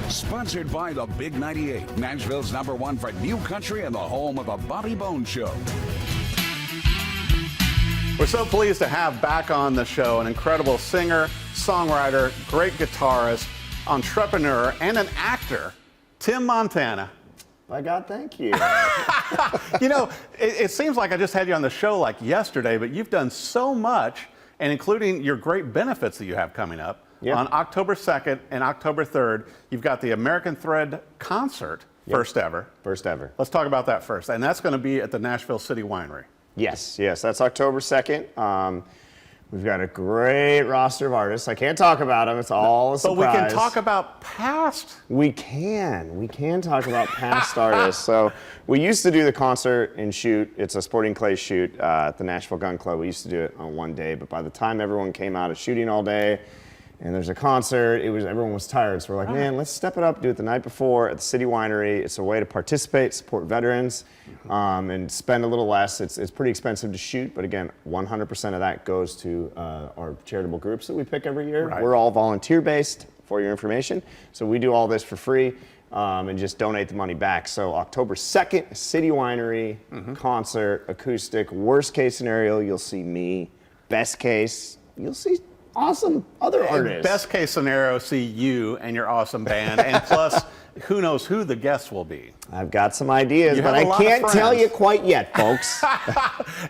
Sponsored by the Big 98, Nashville's #1 for new country and the home of the Bobby Bones Show. We're so pleased to have back on the show an incredible singer, songwriter, great guitarist, entrepreneur, and an actor, Tim Montana. My God, thank you. You know, it seems like I just had you on the show like yesterday, but you've done so much, and including your great benefits that you have coming up. Yep. On October 2nd and October 3rd, you've got the American Thread concert, first ever. First ever. Let's talk about that first, and that's going to be at the Nashville City Winery. Yes, that's October 2nd. We've got a great roster of artists. I can't talk about them. It's all a surprise. But we can talk about past. We can talk about past artists. So we used to do the concert and shoot. It's a sporting clay shoot at the Nashville Gun Club. We used to do it on one day, but by the time everyone came out of shooting all day, and there's a concert, everyone was tired. So we're like, man, let's step it up, do it the night before at the City Winery. It's a way to participate, support veterans, and spend a little less. It's pretty expensive to shoot, but again, 100% of that goes to our charitable groups that we pick every year. Right. We're all volunteer-based, for your information. So we do all this for free and just donate the money back. So October 2nd, City Winery, concert, acoustic. Worst case scenario, you'll see me. Best case, you'll see awesome other artists. Best case scenario, see you and your awesome band, and plus, who knows who the guests will be. I've got some ideas, You but have a I lot of can't tell friends. you quite yet, folks.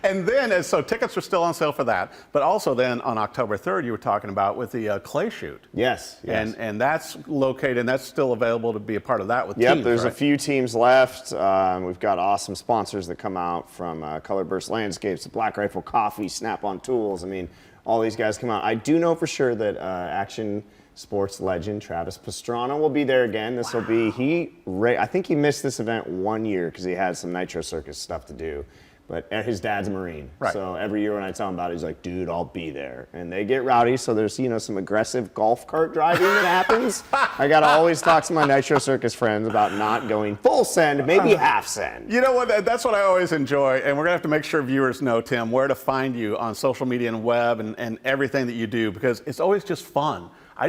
And then, so tickets are still on sale for that, but also then on October 3rd, you were talking about with the clay shoot. Yes. And that's located, and that's still available to be a part of that with Yep, teams, there's right? a few teams left. We've got awesome sponsors that come out from Colorburst Landscapes, Black Rifle Coffee, Snap-on Tools. I mean, all these guys come out. I do know for sure that action sports legend Travis Pastrana will be there again. This will be, I think he missed this event 1 year because he had some Nitro Circus stuff to do. But his dad's a Marine. Right. So every year when I tell him about it, he's like, dude, I'll be there. And they get rowdy, so there's, some aggressive golf cart driving that happens. I got to always talk to my Nitro Circus friends about not going full send, maybe half send. You know what? That's what I always enjoy, and we're gonna have to make sure viewers know, Tim, where to find you on social media and web and everything that you do, because it's always just fun. I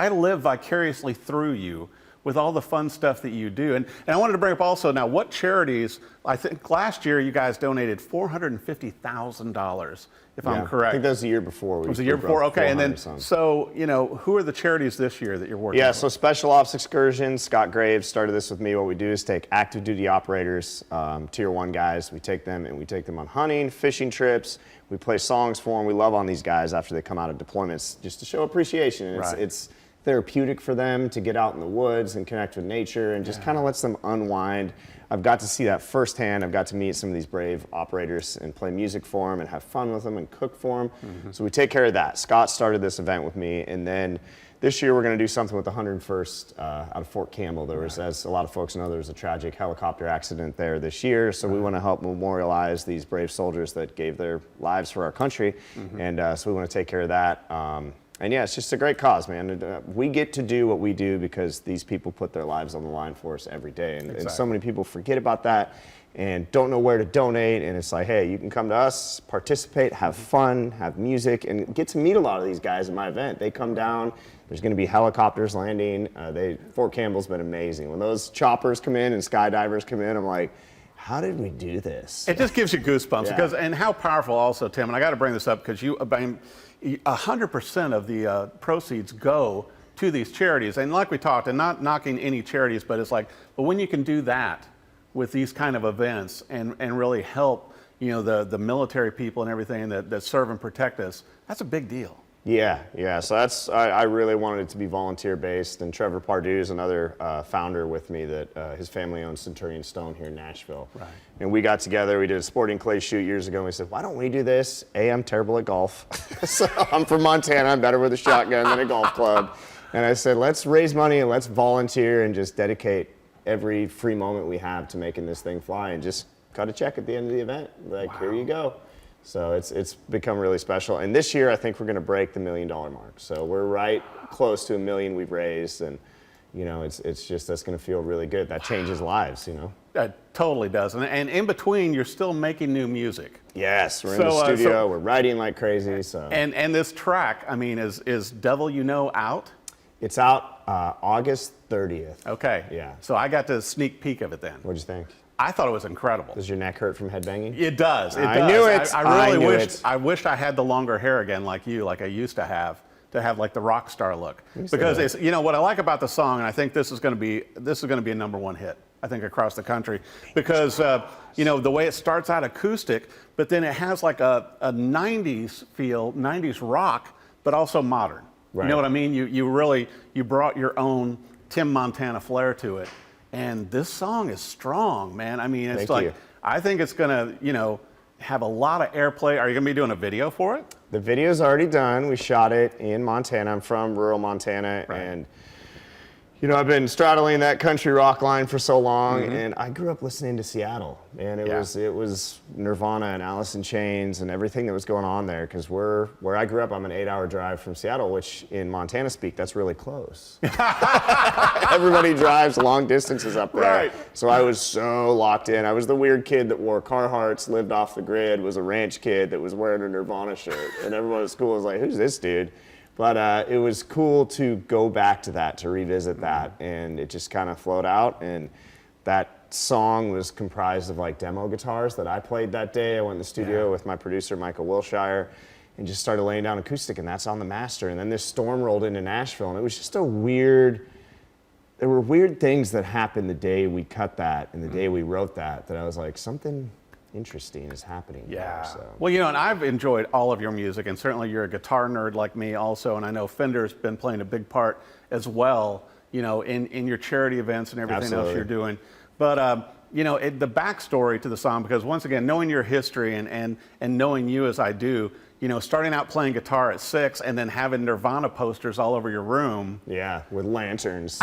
live vicariously through you with all the fun stuff that you do. And I wanted to bring up also now, what charities, I think last year you guys donated $450,000, if I'm correct. I think that was the year before. It was the year before, okay. And then, so, who are the charities this year that you're working with? So Special Ops Excursions, Scott Graves started this with me. What we do is take active duty operators, tier 1 guys. We take them on hunting, fishing trips. We play songs for them. We love on these guys after they come out of deployments just to show appreciation. And it's therapeutic for them to get out in the woods and connect with nature and just kind of lets them unwind. I've got to see that firsthand. I've got to meet some of these brave operators and play music for them and have fun with them and cook for them. So we take care of that. Scott started this event with me, and then this year we're going to do something with the 101st out of Fort Campbell. There was, as a lot of folks know, there was a tragic helicopter accident there this year, so we want to help memorialize these brave soldiers that gave their lives for our country, and so we want to take care of that. And yeah, it's just a great cause, man. We get to do what we do because these people put their lives on the line for us every day. And so many people forget about that and don't know where to donate. And it's like, hey, you can come to us, participate, have fun, have music, and get to meet a lot of these guys at my event. They come down. There's going to be helicopters landing. Fort Campbell's been amazing. When those choppers come in and skydivers come in, I'm like, how did we do this? It just gives you goosebumps because, and how powerful also, Tim, and I got to bring this up because 100% of the proceeds go to these charities. And like we talked, and not knocking any charities, but it's like, but when you can do that with these kind of events and really help, the military people and everything that serve and protect us, that's a big deal. Yeah. So I really wanted it to be volunteer-based, and Trevor Pardue is another founder with me that his family owns Centurion Stone here in Nashville. Right. And we got together, we did a sporting clay shoot years ago, and we said, why don't we do this? I'm terrible at golf. So I'm from Montana, I'm better with a shotgun than a golf club. And I said, let's raise money and let's volunteer and just dedicate every free moment we have to making this thing fly, and just cut a check at the end of the event. Like, here you go. So it's become really special. And this year, I think we're going to break the $1 million mark. So we're right close to $1 million we've raised. And, it's just, that's going to feel really good. That changes lives, It totally does. And in between, you're still making new music. Yes, we're in the studio. We're writing like crazy. So. And this track, is Devil You Know out? It's out August 30th. Okay. Yeah. So I got to sneak peek of it then. What'd you think? I thought it was incredible. Does your neck hurt from headbanging? It does. It I does. knew it. I really knew wished. it. I wished I had the longer hair again, like you, like I used to have like the rock star look. Because it's, you know, what I like about the song, and I think this is going to be a #1 hit. I think across the country, because you know, the way it starts out acoustic, but then it has like a 90s feel, 90s rock, but also modern. Right. You know what I mean? You brought your own Tim Montana flair to it, and this song is strong, man. I mean, it's Thank you. I think it's gonna, you know, have a lot of airplay. Are you gonna be doing a video for it? The video's already done. We shot it in Montana. I'm from rural Montana, Right. and you know, I've been straddling that country rock line for so long, and I grew up listening to Seattle, and it was Nirvana and Alice in Chains and everything that was going on there. Because where I grew up, I'm an 8-hour drive from Seattle, which in Montana speak, that's really close. Everybody drives long distances up there, Right. so I was so locked in. I was the weird kid that wore Carhartts, lived off the grid, was a ranch kid that was wearing a Nirvana shirt, and everyone at school was like, "Who's this dude?" But it was cool to go back to that, to revisit that, and it just kind of flowed out. And that song was comprised of like demo guitars that I played that day. I went in the studio with my producer, Michael Wilshire, and just started laying down acoustic, and that's on the master. And then this storm rolled into Nashville, and it was just there were weird things that happened the day we cut that and the day we wrote that I was like, something interesting is happening there, so. Well, you know, and I've enjoyed all of your music, and certainly you're a guitar nerd like me also, and I know Fender's been playing a big part as well, you know, in your charity events and everything else you're doing. But, you know, the backstory to the song, because once again, knowing your history and knowing you as I do, you know, starting out playing guitar at 6 and then having Nirvana posters all over your room. Yeah, with lanterns.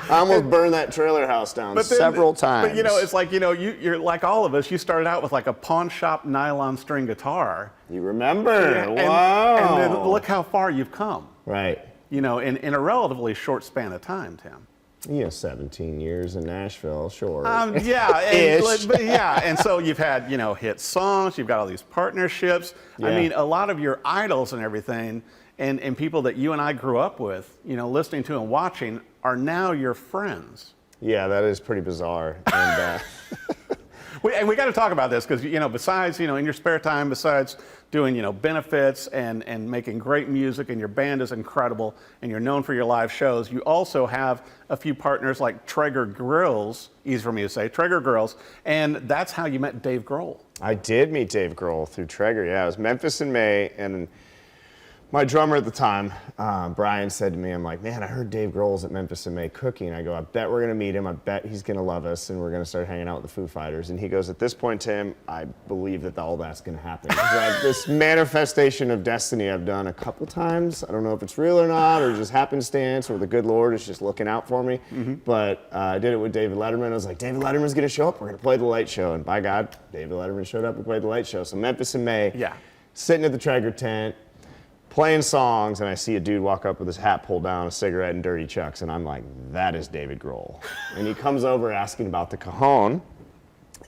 I almost burned that trailer house down several times. But, you know, it's like, you know, you're like all of us. You started out with like a pawn shop nylon string guitar. You remember? And, Wow. And then look how far you've come. Right. You know, in a relatively short span of time, Tim. You know, 17 years in Nashville, sure. Yeah, and so you've had, you know, hit songs, you've got all these partnerships. Yeah. I mean, a lot of your idols and everything, and people that you and I grew up with, you know, listening to and watching, are now your friends. Yeah, that is pretty bizarre. And we got to talk about this because, you know, besides, you know, in your spare time, besides doing, you know, benefits and making great music, and your band is incredible, and you're known for your live shows, you also have a few partners like Traeger Grills, easy for me to say, Traeger Grills, and that's how you met Dave Grohl. I did meet Dave Grohl through Traeger, yeah. It was Memphis in May, and my drummer at the time, Brian, said to me, I'm like, man, I heard Dave Grohl's at Memphis in May cooking. I go, I bet we're going to meet him. I bet he's going to love us, and we're going to start hanging out with the Foo Fighters. And he goes, at this point, Tim, I believe that all that's going to happen. This manifestation of destiny I've done a couple times. I don't know if it's real or not, or just happenstance, or the good Lord is just looking out for me. But I did it with David Letterman. I was like, David Letterman's going to show up. We're going to play the Late Show. And by God, David Letterman showed up and played the Late Show. So Memphis in May, sitting at the Traeger tent, playing songs, and I see a dude walk up with his hat pulled down, a cigarette, and dirty chucks, and I'm like, that is David Grohl. And he comes over asking about the cajon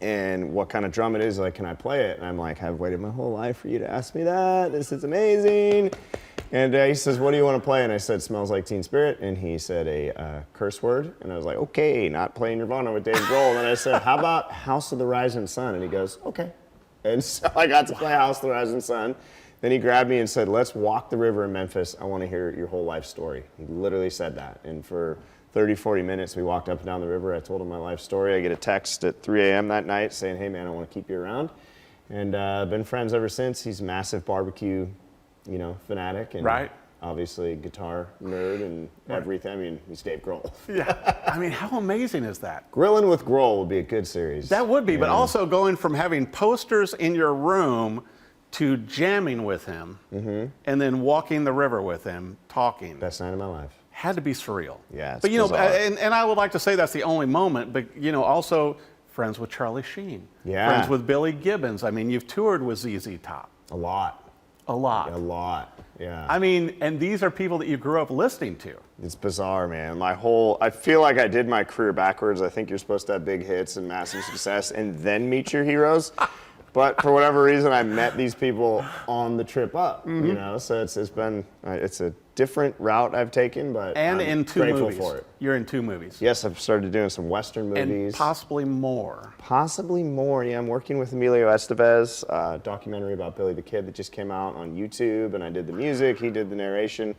and what kind of drum it is. Like, can I play it? And I'm like, I've waited my whole life for you to ask me that. This is amazing. And he says, what do you want to play? And I said, Smells Like Teen Spirit. And he said a curse word. And I was like, okay, not playing Nirvana with Dave Grohl. And then I said, how about House of the Rising Sun? And he goes, okay. And so I got to play House of the Rising Sun. Then he grabbed me and said, let's walk the river in Memphis. I want to hear your whole life story. He literally said that. And for 30, 40 minutes, we walked up and down the river. I told him my life story. I get a text at 3 a.m. that night saying, hey, man, I want to keep you around. And been friends ever since. He's a massive barbecue, you know, fanatic. And obviously guitar nerd and everything. I mean, he's Dave Grohl. Yeah. I mean, how amazing is that? Grilling with Grohl would be a good series. That would be, but also going from having posters in your room to jamming with him, and then walking the river with him, talking. Best night of my life. Had to be surreal. Yeah, it's but you know, bizarre. and I would like to say that's the only moment, but you know, also friends with Charlie Sheen, friends with Billy Gibbons. I mean, you've toured with ZZ Top. A lot. Yeah. I mean, and these are people that you grew up listening to. It's bizarre, man. I feel like I did my career backwards. I think you're supposed to have big hits and massive success and then meet your heroes. But for whatever reason, I met these people on the trip up, you know? So it's a different route I've taken, but And I'm in 2 grateful movies. for it. You're in 2 movies. Yes, I've started doing some Western movies. And possibly more. Possibly more, yeah. I'm working with Emilio Estevez, a documentary about Billy the Kid that just came out on YouTube, and I did the music, he did the narration.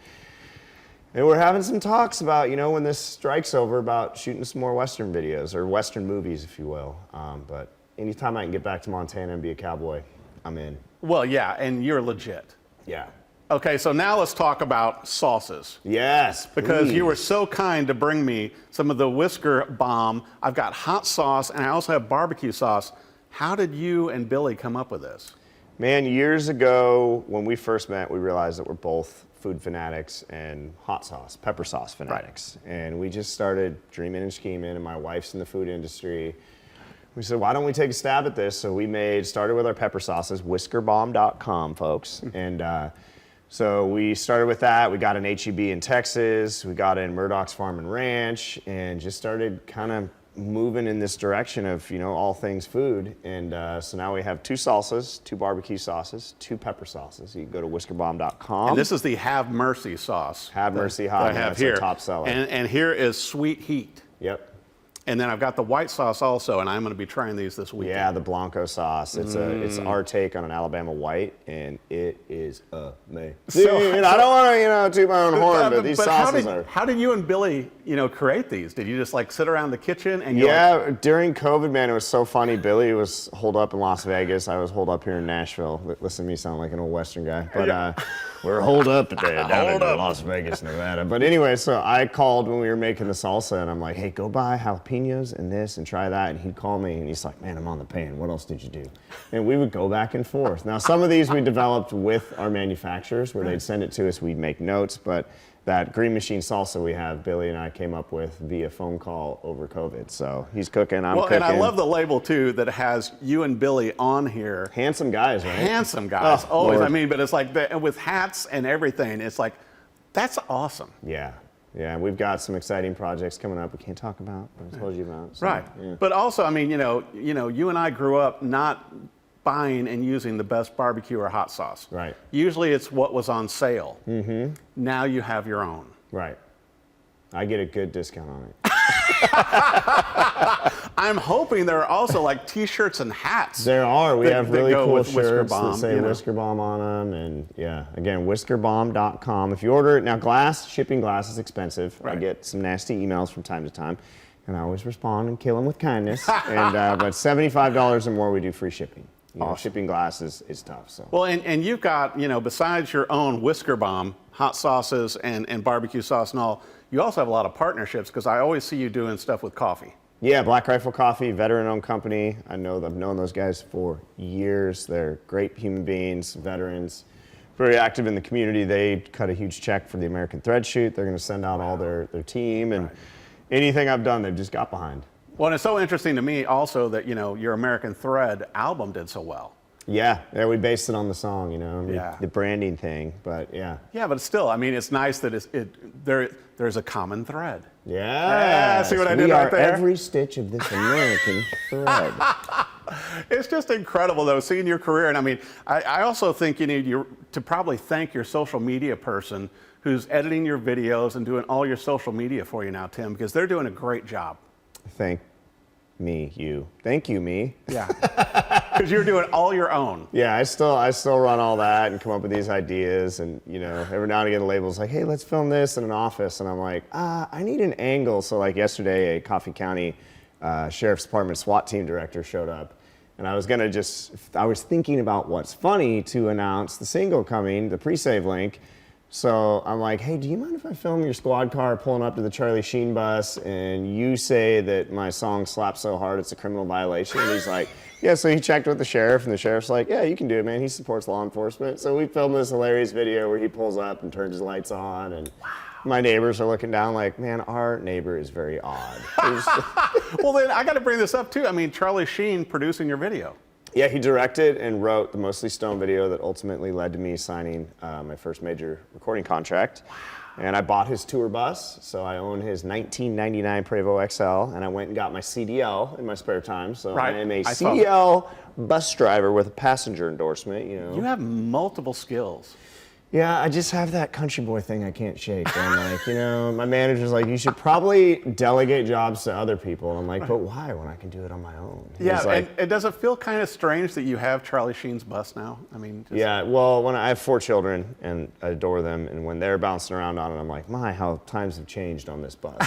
And we're having some talks about, when this strike's over, about shooting some more Western videos, or Western movies, if you will. But anytime I can get back to Montana and be a cowboy, I'm in. Well, yeah, and you're legit. Yeah. Okay, so now let's talk about sauces. Yes, Because you were please. so kind to bring me some of the Whisker Bomb. I've got hot sauce, and I also have barbecue sauce. How did you and Billy come up with this? Man, years ago, when we first met, we realized that we're both food fanatics and hot sauce, pepper sauce fanatics. Right. And we just started dreaming and scheming, and my wife's in the food industry. We said, why don't we take a stab at this? So we started with our pepper sauces, whiskerbomb.com, folks. And so we started with that. We got an H-E-B in Texas. We got in Murdoch's Farm and Ranch, and just started kind of moving in this direction of, all things food. And so now we have 2 salsas, 2 barbecue sauces, 2 pepper sauces. You can go to whiskerbomb.com. And this is the Have Mercy sauce. Have Mercy Hot. I have That's here. our top seller. And here is Sweet Heat. Yep. And then I've got the white sauce also, and I'm going to be trying these this weekend. Yeah, the Blanco sauce. It's our take on an Alabama white, and it is amazing. I don't want to toot my own horn, but these sauces are. How did you and Billy, create these? Did you just sit around the kitchen and? During COVID, man, it was so funny. Billy was holed up in Las Vegas. I was holed up here in Nashville. Listen to me sound like an old Western guy, but we're holed up down in Las Vegas, Nevada. But anyway, so I called when we were making the salsa, and I'm like, hey, go buy jalapenos and this and try that. And he'd call me, and he's like, man, I'm on the pan. What else did you do? And we would go back and forth. Now, some of these we developed with our manufacturers, where they'd send it to us, we'd make notes, but that Green Machine salsa we have, Billy and I came up with via phone call over COVID. So he's cooking, I'm cooking. And I love the label, too, that has you and Billy on here. Handsome guys, right? Handsome guys, always. Lord. But it's with hats and everything, it's like, that's awesome. Yeah. Yeah, we've got some exciting projects coming up we can't talk about, but I told you about. So, right. Yeah. But also, you and I grew up not buying and using the best barbecue or hot sauce. Right. Usually it's what was on sale. Mm-hmm. Now you have your own. Right. I get a good discount on it. I'm hoping there are also T-shirts and hats. There are. We have really cool shirts Bomb, that say Whisker Bomb on them. And yeah, again, whiskerbomb.com. If you order it, now shipping glass is expensive. Right. I get some nasty emails from time to time. And I always respond and kill them with kindness. And but $75 or more, we do free shipping. Shipping glass is tough. So. Well, and you've got, besides your own Whisker Bomb, hot sauces and barbecue sauce and all, you also have a lot of partnerships, because I always see you doing stuff with coffee. Yeah, Black Rifle Coffee, veteran-owned company. I've known those guys for years. They're great human beings, veterans, very active in the community. They cut a huge check for the American Thread Shoot. They're going to send out all their team, and anything I've done, they've just got behind. Well, and it's so interesting to me also that, your American Thread album did so well. Yeah, we based it on the song, the branding thing, but yeah. Yeah, but still, it's nice that there's a common thread. Yeah. See what I did right there? Every stitch of this American thread. It's just incredible, though, seeing your career. And I also think you need to probably thank your social media person who's editing your videos and doing all your social media for you now, Tim, because they're doing a great job. Thank you. Thank you, me. Yeah. Because you're doing all your own. Yeah, I still run all that and come up with these ideas, and every now and again the label's like, hey, let's film this in an office, and I'm like, I need an angle. So yesterday, a Coffee County Sheriff's Department SWAT team director showed up, and I was thinking about what's funny to announce the single coming, the pre-save link. So I'm like, hey, do you mind if I film your squad car pulling up to the Charlie Sheen bus and you say that my song slaps so hard it's a criminal violation? And he's like, yeah, so he checked with the sheriff, and the sheriff's like, yeah, you can do it, man. He supports law enforcement. So we filmed this hilarious video where he pulls up and turns his lights on, and my neighbors are looking down like, man, our neighbor is very odd. Well, then I got to bring this up, too. Charlie Sheen producing your video. Yeah, he directed and wrote the Mostly Stone video that ultimately led to me signing my first major recording contract. And I bought his tour bus, so I own his 1999 Prevost XL, and I went and got my CDL in my spare time. So I am a CDL bus driver with a passenger endorsement. You have multiple skills. Yeah, I just have that country boy thing I can't shake. I'm like, my manager's like, you should probably delegate jobs to other people. And I'm like, but why when I can do it on my own? Yeah, like, and does it feel kind of strange that you have Charlie Sheen's bus now? I mean, yeah, well, when I have 4 children and I adore them, and when they're bouncing around on it, I'm like, my, how times have changed on this bus.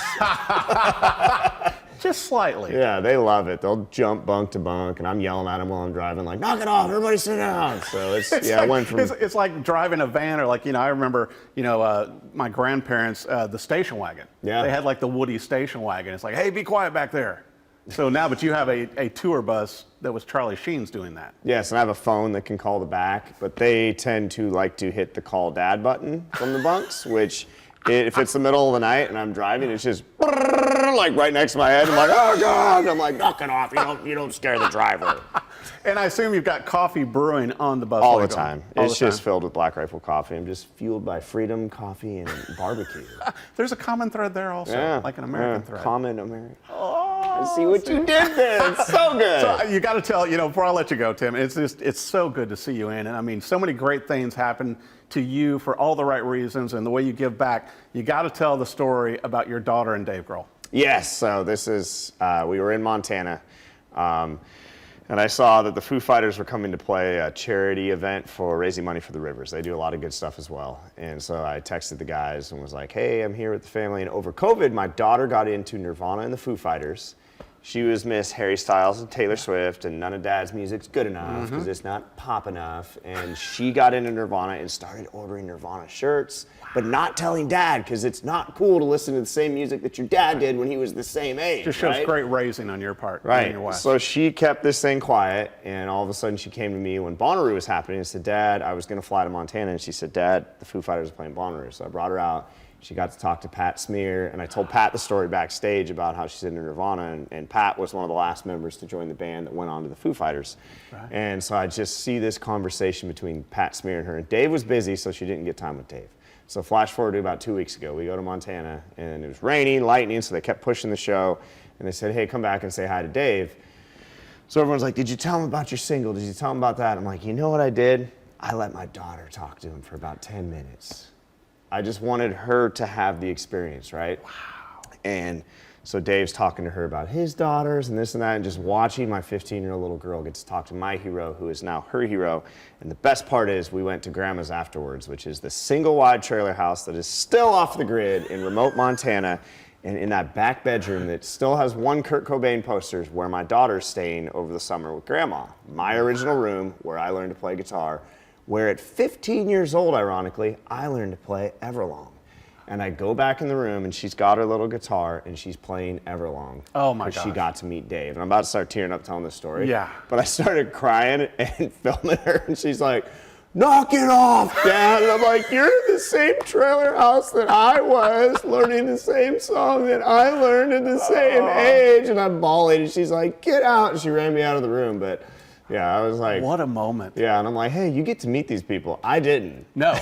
Just slightly. Yeah, they love it. They'll jump bunk to bunk, and I'm yelling at them while I'm driving, like, knock it off, everybody sit down. So I went from... It's like driving a van, or like, I remember, my grandparents, the station wagon. Yeah. They had like the Woody station wagon. It's like, hey, be quiet back there. So now, but you have a tour bus that was Charlie Sheen's doing that. Yes, and I have a phone that can call the back, but they tend to like to hit the call dad button from the bunks, which... if it's the middle of the night and I'm driving, it's just like right next to my head. I'm like, oh God! I'm like, knock it off! You don't scare the driver. And I assume you've got coffee brewing on the bus All the time. It's just time. filled with Black Rifle coffee. I'm just fueled by freedom, coffee, and barbecue. There's a common thread there also, like an American thread. Common American. Oh, I see what you did there. It's so good. So you got to tell, before I let you go, Tim, it's so good to see you in. And I mean, so many great things happen to you for all the right reasons, and the way you give back. You got to tell the story about your daughter and Dave Grohl. Yes, so this is, we were in Montana, and I saw that the Foo Fighters were coming to play a charity event for raising money for the rivers. They do a lot of good stuff as well. And so I texted the guys and was like, hey, I'm here with the family. And over COVID, my daughter got into Nirvana and the Foo Fighters. She was Miss Harry Styles and Taylor Swift, and none of Dad's music's good enough because it's not pop enough. And she got into Nirvana and started ordering Nirvana shirts, but not telling Dad because it's not cool to listen to the same music that your dad did when he was the same age. Just shows great raising on your part. Right. And your wife. So she kept this thing quiet, and all of a sudden she came to me when Bonnaroo was happening and said, Dad, I was going to fly to Montana. And she said, Dad, the Foo Fighters are playing Bonnaroo. So I brought her out. She got to talk to Pat Smear, and I told Pat the story backstage about how she's into Nirvana, and Pat was one of the last members to join the band that went on to the Foo Fighters. Right. And so I just see this conversation between Pat Smear and her. And Dave was busy, so she didn't get time with Dave. So flash forward to about 2 weeks ago, we go to Montana, and it was raining, lightning, so they kept pushing the show, and they said, hey, come back and say hi to Dave. So everyone's like, did you tell him about your single? Did you tell him about that? I'm like, you know what I did? I let my daughter talk to him for about 10 minutes. I just wanted her to have the experience, right? Wow. And so Dave's talking to her about his daughters and this and that, and just watching my 15-year-old little girl get to talk to my hero, who is now her hero. And the best part is we went to Grandma's afterwards, which is the single-wide trailer house that is still off the grid in remote Montana. And in that back bedroom that still has one Kurt Cobain poster where my daughter's staying over the summer with Grandma. My original room where I learned to play guitar, where at 15 years old, ironically, I learned to play Everlong. And I go back in the room, and she's got her little guitar, and she's playing Everlong. Oh, my gosh. She got to meet Dave. And I'm about to start tearing up telling this story. Yeah. But I started crying and filming her, and she's like, knock it off, Dad. And I'm like, you're in the same trailer house that I was, learning the same song that I learned at the same age. And I'm bawling, and she's like, get out. And she ran me out of the room. But yeah, I was like, what a moment. Yeah, and I'm like, hey, you get to meet these people. I didn't. No,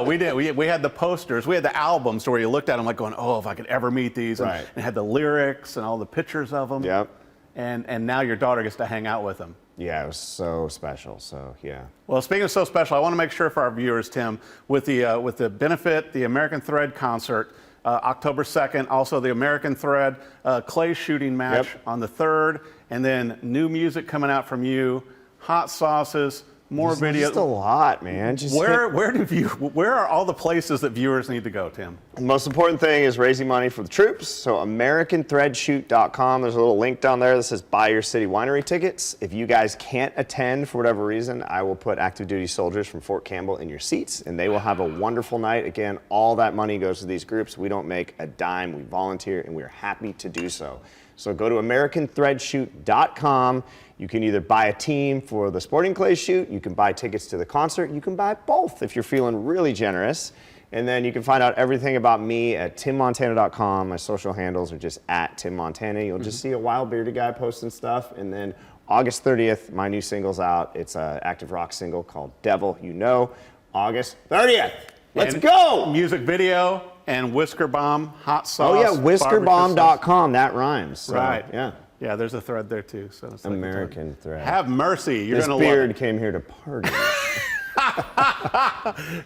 we didn't. We had the posters. We had the albums where you looked at them like going, oh, if I could ever meet these. Right. And had the lyrics and all the pictures of them. Yep. And now your daughter gets to hang out with them. Yeah, it was so special. So, yeah. Well, speaking of so special, I want to make sure for our viewers, Tim, with the benefit, the American Thread concert, October 2nd, also the American Thread clay shooting match on the 3rd, and then new music coming out from you, hot sauces, more videos. Just a lot, man. Where are all the places that viewers need to go, Tim? The most important thing is raising money for the troops. So AmericanThreadShoot.com. There's a little link down there that says buy your city winery tickets. If you guys can't attend for whatever reason, I will put active duty soldiers from Fort Campbell in your seats, and they will have a wonderful night. Again, all that money goes to these groups. We don't make a dime. We volunteer, and we're happy to do so. So go to AmericanThreadShoot.com. You can either buy a team for the sporting clay shoot, you can buy tickets to the concert, you can buy both if you're feeling really generous. And then you can find out everything about me at timmontana.com. My social handles are just at timmontana. You'll just see a wild bearded guy posting stuff. And then August 30th, my new single's out. It's an active rock single called Devil You Know. August 30th. Let's go! Music video and Whisker Bomb, hot sauce. Oh yeah, whiskerbomb.com. That rhymes. So, right. Yeah. Yeah, there's a thread there too. So it's American Thread. Have mercy. You're this gonna beard love it. came here to party.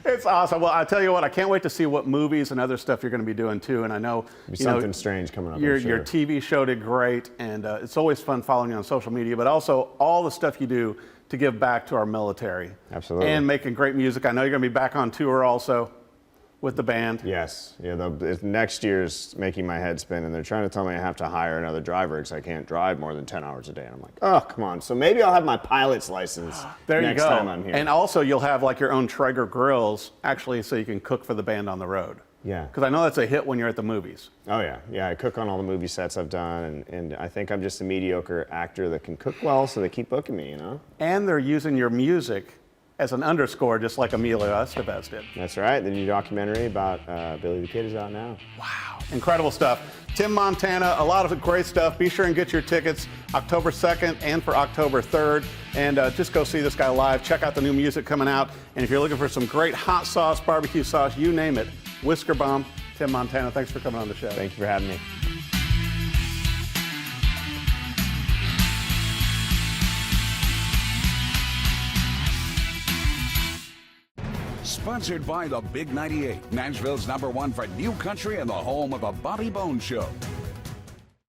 It's awesome. Well, I tell you what, I can't wait to see what movies and other stuff you're going to be doing too. And I know something strange coming up. Your I'm sure. TV show did great, and it's always fun following you on social media, but also all the stuff you do to give back to our military. Absolutely. And making great music. I know you're going to be back on tour also with the band. Yes. Yeah. Next year's making my head spin, and they're trying to tell me I have to hire another driver because I can't drive more than 10 hours a day. And I'm like, oh, come on. So maybe I'll have my pilot's license There next you go. time I'm here. And also you'll have like your own Traeger Grills, actually, so you can cook for the band on the road. Yeah. Because I know that's a hit when you're at the movies. Oh, yeah. Yeah, I cook on all the movie sets I've done, and I think I'm just a mediocre actor that can cook well, so they keep booking me, you know? And they're using your music as an underscore, just like Emilio Estevez did. That's right. The new documentary about Billy the Kid is out now. Wow. Incredible stuff. Tim Montana, a lot of great stuff. Be sure and get your tickets October 2nd and for October 3rd. And just go see this guy live. Check out the new music coming out. And if you're looking for some great hot sauce, barbecue sauce, you name it, Whisker Bomb, Tim Montana, thanks for coming on the show. Thank you for having me. Sponsored by the Big 98, Nashville's #1 for new country and the home of the Bobby Bones Show.